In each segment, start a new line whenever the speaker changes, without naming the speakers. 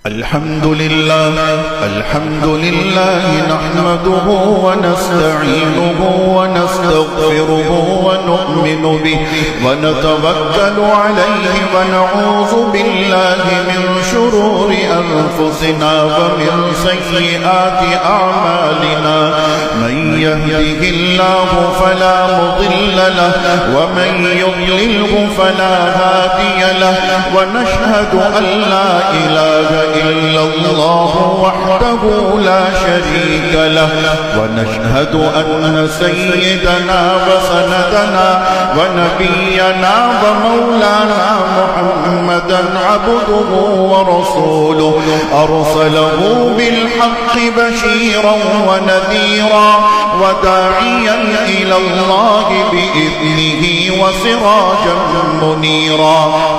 الحمد لله نحمده ونستعينه ونستغفره ونؤمن به ونتوكل عليه ونعوذ بالله من شرور أنفسنا ومن سيئات أعمالنا من يهده الله فلا مضل له ومن يضلله فلا هادي له ونشهد أن لا إله إلا الله وحده لا شريك له ونشهد أن سيدنا وسندنا ونبينا ومولانا محمدا عبده ورسوله أرسله بالحق بشيرا ونذيرا وداعيا إلى الله بإذنه وسراجا منيرا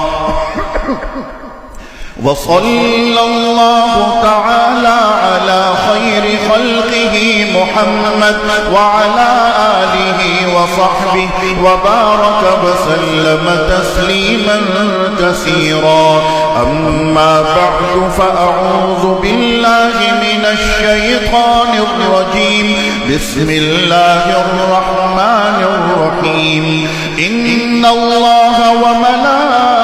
وصلى الله تعالى على خير خلقه محمد وعلى آله وصحبه وبارك وسلم تسليما كثيرا أما بعد فأعوذ بالله من الشيطان الرجيم بسم الله الرحمن الرحيم إن الله وملائكته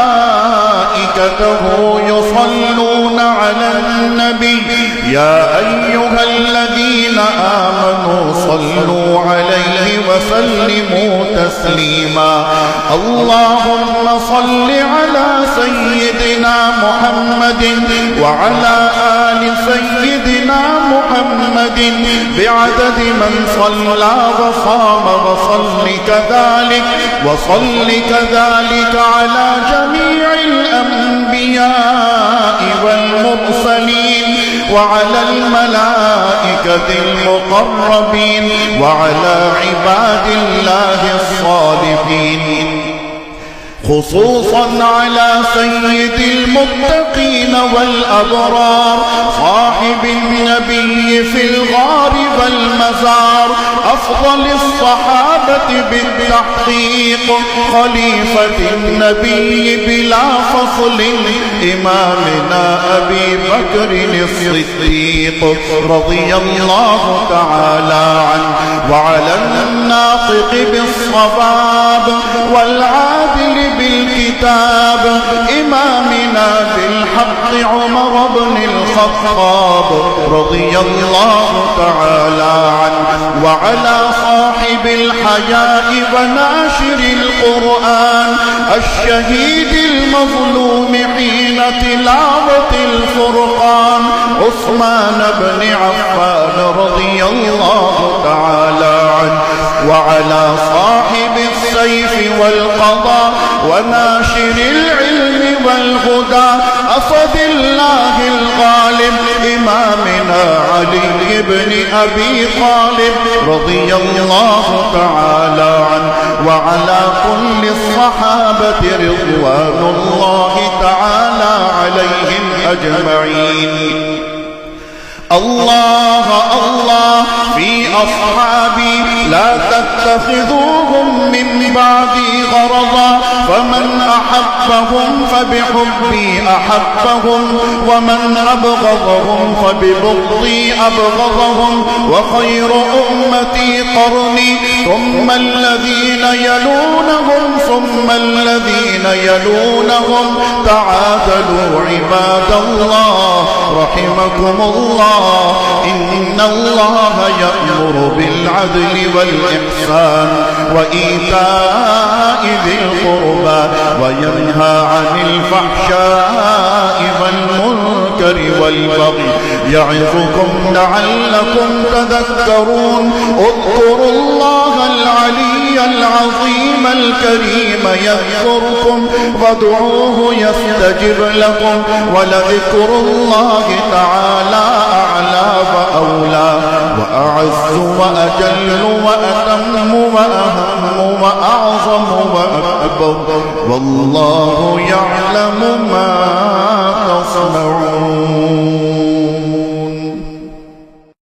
يصلون على النبي يا أيها الذين آمنوا صلوا عليه وسلموا تسليما اللهم صل على سيدنا محمد وعلى آل سيدنا محمد بعدد من صلى وصام وصل كذلك على جميع الأنبياء والمرسلين وعلى الملائكة المقربين وعلى عباد الله الصالحين خصوصا على سيد المتقين والأبرار صاحب النبي في الغار والمزار أفضل الصحابة بالتحقيق خليفة النبي بلا فصل إمامنا أبي بكر الصديق رضي الله تعالى عنه وعلى الناطق بالصواب والعادل بالكتاب إمامنا بالحق عمر بن الخطاب رضي الله تعالى عنه وعلى صاحب الحياء وناشر القرآن الشهيد المظلوم حين تلاوة الفرقان عثمان بن عفان رضي الله تعالى عنه وعلى صاحب السيف والقضاء وناشر العلم والهدى أسد الله الغالب إمامنا علي بن أبي طالب رضي الله تعالى عنه وعلى كل الصحابة رضوان الله تعالى عليهم أجمعين الله في أصحابي لا تتخذوهم من بعدي غرضا فمن أحبهم فبحبي أحبهم ومن أبغضهم فببغضي أبغضهم وخير أمتي قرني ثم الذين يلونهم تعادلوا عباد الله رحمكم الله إن الله يأمر بالعدل والإحسان وإيتاء ذي القربى وينهى عن الفحشاء والمنكر والبغي يعظكم لعلكم تذكرون اذكروا الله العلي العظيم الكريم يذكركم وادعوه يستجب لكم ولذكر الله تعالى أعلى وأولى وأعز وأجل وأتم وأهم وأعظم وأكبر والله يعلم ما تصنعون